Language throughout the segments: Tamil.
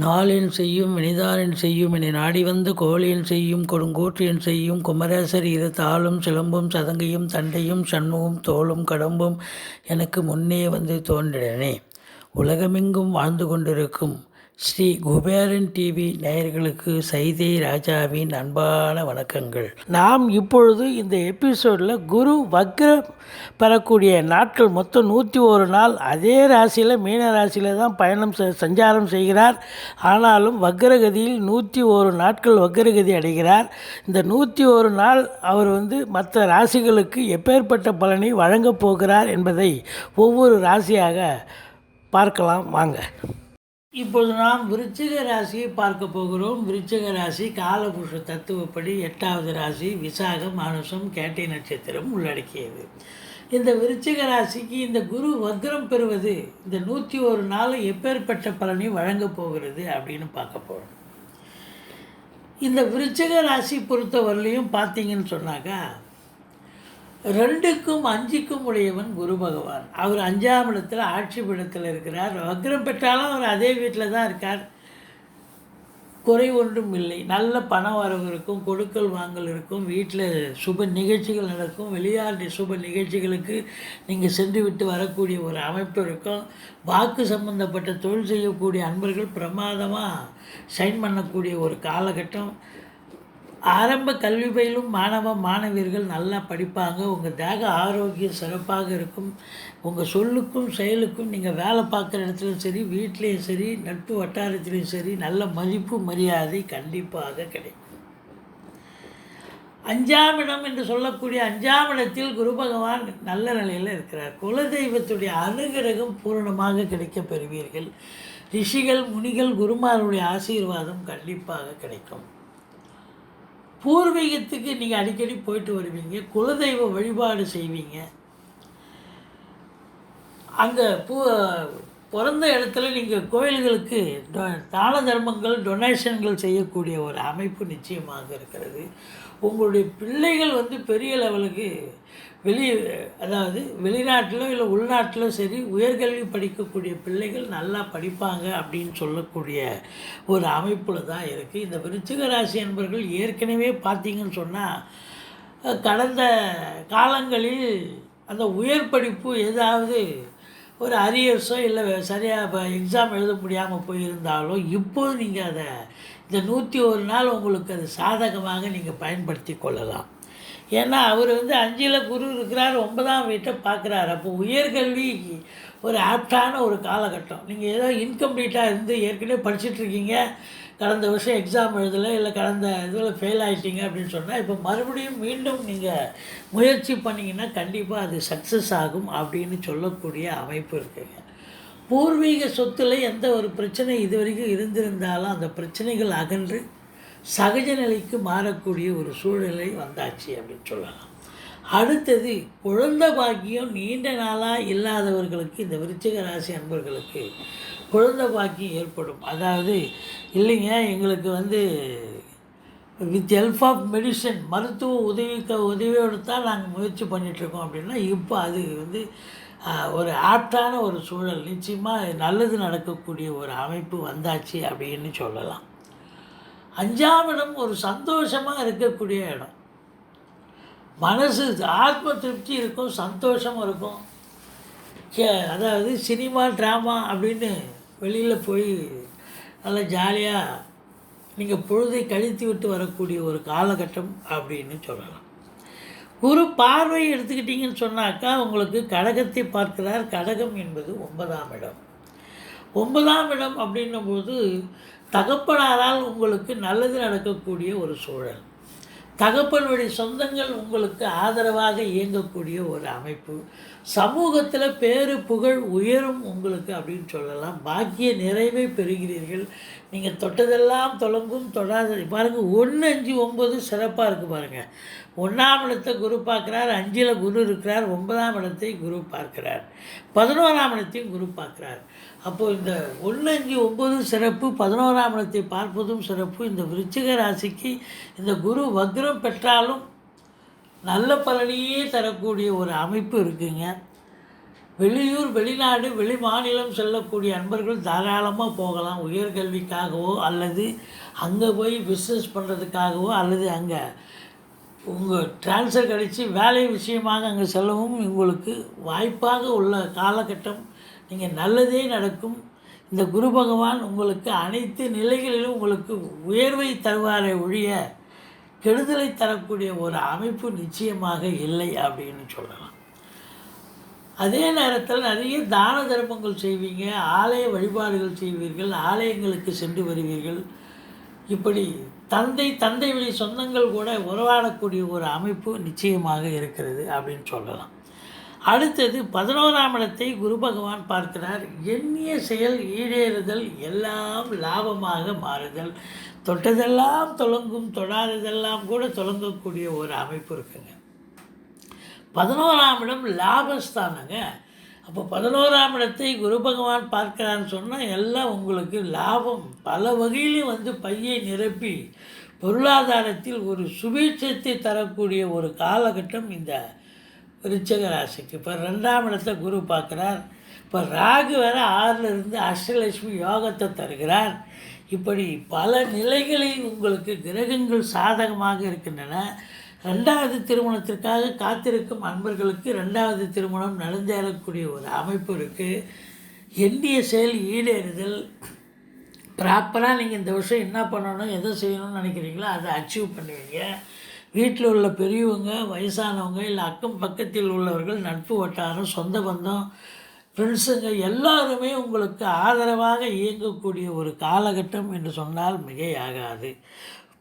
நாளென் செய்யும் வினிதானென் செய்யும் என நாடி வந்த கோளென் செய்யும் கொடுங்கோற்றென் செய்யும் குமரேசர் இரு தாளும் சிலம்பும் சதங்கையும் தண்டையும் சண்முகம் தோளும் கடம்பும் எனக்கு முன்னே வந்து தோன்றினே. உலகமெங்கும் வாழ்ந்து கொண்டிருக்கும் ஸ்ரீ குபேரன் டிவி நேயர்களுக்கு சைதை ராஜாவின் அன்பான வணக்கங்கள். நாம் இப்பொழுது இந்த எபிசோடில் குரு வக்ரம் பெறக்கூடிய நாட்கள் மொத்தம் 101 நாள். அதே ராசியில் மீன ராசியில் தான் சஞ்சாரம் செய்கிறார். ஆனாலும் வக்ரகதியில் 101 நாட்கள் வக்ரகதி அடைகிறார். இந்த 101 நாள் அவர் மற்ற ராசிகளுக்கு எப்பேற்பட்ட பலனை வழங்கப் போகிறார் என்பதை ஒவ்வொரு ராசியாக பார்க்கலாம் வாங்க. இப்போது நாம் விருச்சிக ராசியை பார்க்க போகிறோம். விருச்சிக ராசி காலபுருஷ தத்துவப்படி 8வது ராசி, விசாகம் அனுசம் கேட்டை நட்சத்திரம் உள்ளடக்கியது. இந்த விருச்சிக ராசிக்கு இந்த குரு வக்ரம் பெறுவது இந்த 101 நாள் எப்பேற்பட்ட பலனை வழங்கப் போகிறது அப்படின்னு பார்க்க போகிறோம். இந்த விருச்சிக ராசி பொறுத்தவரையிலையும் பார்த்தீங்கன்னு சொன்னாக்கா 2க்கும் 5க்கும் உடையவன் குரு பகவான். அவர் 5ஆம் இடத்துல ஆட்சி பீடத்தில் இருக்கிறார். வக்ரம் பெற்றாலும் அவர் அதே வீட்டில் தான் இருக்கார். குறை ஒன்றும் இல்லை. நல்ல பண வரவு இருக்கும், கொடுக்கல் வாங்கல் இருக்கும், வீட்டில் சுப நிகழ்ச்சிகள் நடக்கும், வெளியாட்டு சுப நிகழ்ச்சிகளுக்கு நீங்கள் சென்று விட்டு வரக்கூடிய ஒரு அமைப்பு இருக்கும். வாக்கு சம்பந்தப்பட்ட தொழில் செய்யக்கூடிய அன்பர்கள் பிரமாதமாக சைன் பண்ணக்கூடிய ஒரு காலகட்டம். ஆரம்ப கல்வி பயிலும் மாணவியர்கள் நல்லா படிப்பாங்க. உங்கள் தேக ஆரோக்கியம் சிறப்பாக இருக்கும். உங்கள் சொல்லுக்கும் செயலுக்கும் நீங்கள் வேலை பார்க்குற இடத்துலையும் சரி, வீட்லேயும் சரி, நட்பு வட்டாரத்திலையும் சரி நல்ல மதிப்பு மரியாதை கண்டிப்பாக கிடைக்கும். 5ஆம் இடம் என்று சொல்லக்கூடிய 5ஆம் இடத்தில் குரு பகவான் நல்ல நிலையில் இருக்கிறார். குலதெய்வத்துடைய அனுகிரகம் பூரணமாக கிடைக்கப் பெறுவீர்கள். ரிஷிகள் முனிகள் குருமாருடைய ஆசீர்வாதம் கண்டிப்பாக கிடைக்கும். பூர்வீகத்துக்கு நீங்கள் அடிக்கடி போயிட்டு வருவீங்க. குலதெய்வ வழிபாடு செய்வீங்க. அங்கே பிறந்த இடத்துல நீங்கள் கோயில்களுக்கு தான தர்மங்கள் டொனேஷன்கள் செய்யக்கூடிய ஒரு அமைப்பு நிச்சயமாக இருக்கிறது. உங்களுடைய பிள்ளைகள் பெரிய லெவலுக்கு அதாவது வெளிநாட்டிலோ இல்லை உள்நாட்டிலோ சரி உயர்கல்வி படிக்கக்கூடிய பிள்ளைகள் நல்லா படிப்பாங்க அப்படின்னு சொல்லக்கூடிய ஒரு அமைப்பில் தான் இருக்குது. இந்த விருச்சிக ராசி என்பவர்கள் ஏற்கனவே பார்த்தீங்கன்னு சொன்னால் கடந்த காலங்களில் அந்த உயர் படிப்பு ஏதாவது ஒரு அரியர்ஸோ இல்லை சரியாக எக்ஸாம் எழுத முடியாமல் போயிருந்தாலும் இப்போது நீங்கள் அதை இந்த 101 நாள் உங்களுக்கு அது சாதகமாக நீங்கள் பயன்படுத்தி கொள்ளலாம். ஏன்னா அவர் 5ல் குரு இருக்கிறார், 9ஆம் வீட்டை பார்க்குறாரு. அப்போ உயர்கல்வி ஒரு ஆப்டான ஒரு காலகட்டம். நீங்கள் ஏதோ இன்கம்ப்ளீட்டாக இருந்து ஏற்கனவே படிச்சுட்ருக்கீங்க, கடந்த வருஷம் எக்ஸாம் எழுதலை, இல்லை கடந்த இதில் ஃபெயில் ஆகிட்டீங்க அப்படின்னு சொன்னால் இப்போ மறுபடியும் மீண்டும் நீங்கள் முயற்சி பண்ணிங்கன்னா கண்டிப்பாக அது சக்ஸஸ் ஆகும் அப்படின்னு சொல்லக்கூடிய அமைப்பு இருக்குங்க. பூர்வீக சொத்தில் எந்த ஒரு பிரச்சனை இது வரைக்கும் இருந்திருந்தாலும் அந்த பிரச்சனைகள் அகன்று சகஜ நிலைக்கு மாறக்கூடிய ஒரு சூழ்நிலை வந்தாச்சு அப்படின்னு சொல்லலாம். அடுத்தது குழந்தை பாக்கியம். நீண்ட நாளாக இல்லாதவர்களுக்கு இந்த விருச்சிக ராசி அன்பர்களுக்கு குழந்தை பாக்கியம் ஏற்படும். அதாவது இல்லைங்க எங்களுக்கு வித் ஹெல்ப் ஆஃப் மெடிசன் மருத்துவ உதவியோடு தான் நாங்கள் முயற்சி பண்ணிகிட்ருக்கோம் அப்படின்னா இப்போ அது ஒரு ஆப்டான ஒரு சூழல், நிச்சயமாக நல்லது நடக்கக்கூடிய ஒரு அமைப்பு வந்தாச்சு அப்படின்னு சொல்லலாம். 5ஆம் இடம் ஒரு சந்தோஷமாக இருக்கக்கூடிய இடம். மனசு ஆத்ம திருப்தி இருக்கும், சந்தோஷம் இருக்கும். அதாவது சினிமா ட்ராமா அப்படின்னு வெளியில் போய் நல்லா ஜாலியாக நீங்கள் பொழுதை கழித்து விட்டு வரக்கூடிய ஒரு காலகட்டம் அப்படின்னு சொல்லலாம். குரு பார்வை எடுத்துக்கிட்டிங்கன்னு சொன்னாக்கா உங்களுக்கு கடகத்தை பார்க்கிறார். கடகம் என்பது 9ஆம் இடம். 9ஆம் இடம் அப்படின்னும்போது தகப்பனாரால் உங்களுக்கு நல்லது நடக்கக்கூடிய ஒரு சூழல். தகப்பன் வழி சொந்தங்கள் உங்களுக்கு ஆதரவாக இயங்கக்கூடிய ஒரு அமைப்பு. சமூகத்தில் பேரு புகழ் உயரும் உங்களுக்கு அப்படின்னு சொல்லலாம். பாக்கிய நிறைவை பெறுகிறீர்கள். நீங்கள் தொட்டதெல்லாம் தொடங்கும், தொடாத பாருங்கள். 1, 5, 9 சிறப்பாக இருக்குது பாருங்கள். 1ஆம் இடத்தை குரு பார்க்குறார், 5ல் குரு இருக்கிறார், 9ஆம் இடத்தை குரு பார்க்கிறார், 11ஆம் இடத்தையும் குரு பார்க்குறார். அப்போது இந்த 1, 5, 9 சிறப்பு, 11ஆம் இடத்தை பார்ப்பதும் சிறப்பு. இந்த விருச்சிக ராசிக்கு இந்த குரு வக்ரம் பெற்றாலும் நல்ல பலனையே தரக்கூடிய ஒரு அமைப்பு இருக்குங்க. வெளியூர், வெளிநாடு, வெளி மாநிலம் செல்லக்கூடிய அன்பர்கள் தாராளமாக போகலாம். உயர்கல்விக்காகவோ அல்லது அங்கே போய் பிஸ்னஸ் பண்ணுறதுக்காகவோ அல்லது அங்கே உங்கள் ட்ரான்ஸ்ஃபர் கிடச்சி வேலை விஷயமாக அங்கே செல்லவும் உங்களுக்கு வாய்ப்பாக உள்ள காலகட்டம். நீங்கள் நல்லதே நடக்கும். இந்த குரு பகவான் உங்களுக்கு அனைத்து நிலைகளிலும் உங்களுக்கு உயர்வை தருவாரை ஒழிய கெடுதலை தரக்கூடிய ஒரு அமைப்பு நிச்சயமாக இல்லை அப்படின்னு சொல்லலாம். அதே நேரத்தில் நிறைய தான தர்மங்கள் செய்வீங்க, ஆலய வழிபாடுகள் செய்வீர்கள், ஆலயங்களுக்கு சென்று வருவீர்கள். இப்படி தந்தை வழி சொந்தங்கள் கூட உறவாடக்கூடிய ஒரு அமைப்பு நிச்சயமாக இருக்கிறது அப்படின்னு சொல்லலாம். அடுத்தது 11ஆம் இடத்தை குரு பகவான் பார்க்கிறார். எண்ணிய செயல் ஈடேறுதல், எல்லாம் லாபமாக மாறுதல், தொட்டதெல்லாம் தொடங்கும், தொடாததெல்லாம் கூட தொடங்கக்கூடிய ஒரு அமைப்பு இருக்குங்க. 11ஆம் இடம் லாபஸ்தானங்க. அப்போ 11ஆம் இடத்தை குரு பகவான் பார்க்கிறான்னு சொன்னால் எல்லாம் உங்களுக்கு லாபம் பல வகையிலும் பையை நிரப்பி பொருளாதாரத்தில் ஒரு சுபீட்சத்தை தரக்கூடிய ஒரு காலகட்டம் இந்த விருச்சிக ராசிக்கு. இப்போ 2ஆம் இடத்தை குரு பார்க்குறார். இப்போ ராகு வேறு 6ல் இருந்து அஷ்டலட்சுமி யோகத்தை தருகிறார். இப்படி பல நிலைகளில் உங்களுக்கு கிரகங்கள் சாதகமாக இருக்கின்றன. 2வது திருமணத்திற்காக காத்திருக்கும் அன்பர்களுக்கு 2வது திருமணம் நடந்தேறக்கூடிய ஒரு அமைப்பு இருக்குது. எண்ணிய செயல் ஈடேறுதல், ப்ராப்பராக நீங்கள் இந்த வருஷம் என்ன பண்ணணும், எதை செய்யணும்னு நினைக்கிறீங்களோ அதை அச்சீவ் பண்ணுவீங்க. வீட்டில் உள்ள பெரியவங்க, வயசானவங்க, இல்லை அக்கம் பக்கத்தில் உள்ளவர்கள், நட்பு வட்டாரம், சொந்த பந்தம், ஃப்ரெண்ட்ஸுங்க எல்லாருமே உங்களுக்கு ஆதரவாக இயங்கக்கூடிய ஒரு காலகட்டம் என்று சொன்னால் மிகையாகாது.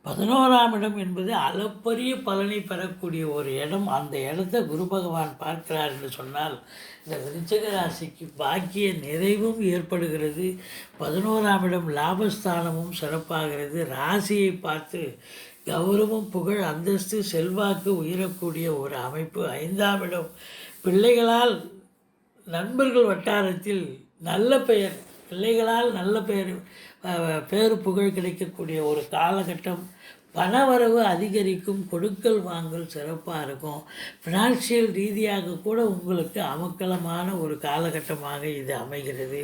11ஆம் இடம் என்பது அளப்பரிய பலனை பெறக்கூடிய ஒரு இடம். அந்த இடத்த குரு பகவான் பார்க்கிறார் என்று சொன்னால் இந்த விருச்சிக ராசிக்கு பாக்கிய நிறைவும் ஏற்படுகிறது. 11ஆம் இடம் லாபஸ்தானமும் சிறப்பாகிறது. ராசியை பார்த்து கௌரவம், புகழ், அந்தஸ்து, செல்வாக்கு உயரக்கூடிய ஒரு அமைப்பு. 5ஆம் இடம் பிள்ளைகளால், நண்பர்கள் வட்டாரத்தில் நல்ல பெயர், பிள்ளைகளால் நல்ல பேர் புகழ் கிடைக்கக்கூடிய ஒரு காலகட்டம். பணவரவு அதிகரிக்கும், கொடுக்கல் வாங்கல் சிறப்பாக இருக்கும். ஃபினான்ஷியல் ரீதியாக கூட உங்களுக்கு அமக்கலமான ஒரு காலகட்டமாக இது அமைகிறது.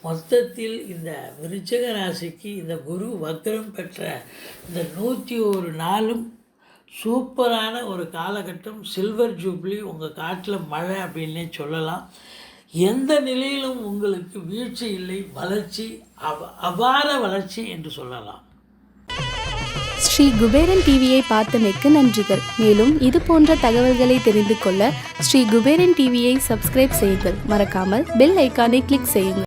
மொத்தத்தில் இந்த விருச்சிக ராசிக்கு இந்த குரு வக்ரம் பெற்ற இந்த 101 நாளும் சூப்பரான ஒரு காலகட்டம். சில்வர் ஜூப்ளி, உங்கள் காட்டில் மழை அப்படின்னே சொல்லலாம். எந்த நிலையிலும் உங்களுக்கு வீழ்ச்சி இல்லை, வளர்ச்சி, அபார வளர்ச்சி என்று சொல்லலாம். ஸ்ரீ குபேரன் டிவியை பார்த்தமைக்கு நன்றிகள். மேலும் இது போன்ற தகவல்களை தெரிந்து கொள்ள ஸ்ரீ குபேரன் டிவியை சப்ஸ்கிரைப் செய்யுங்கள். மறக்காமல் பெல் ஐக்கானை கிளிக் செய்யுங்கள்.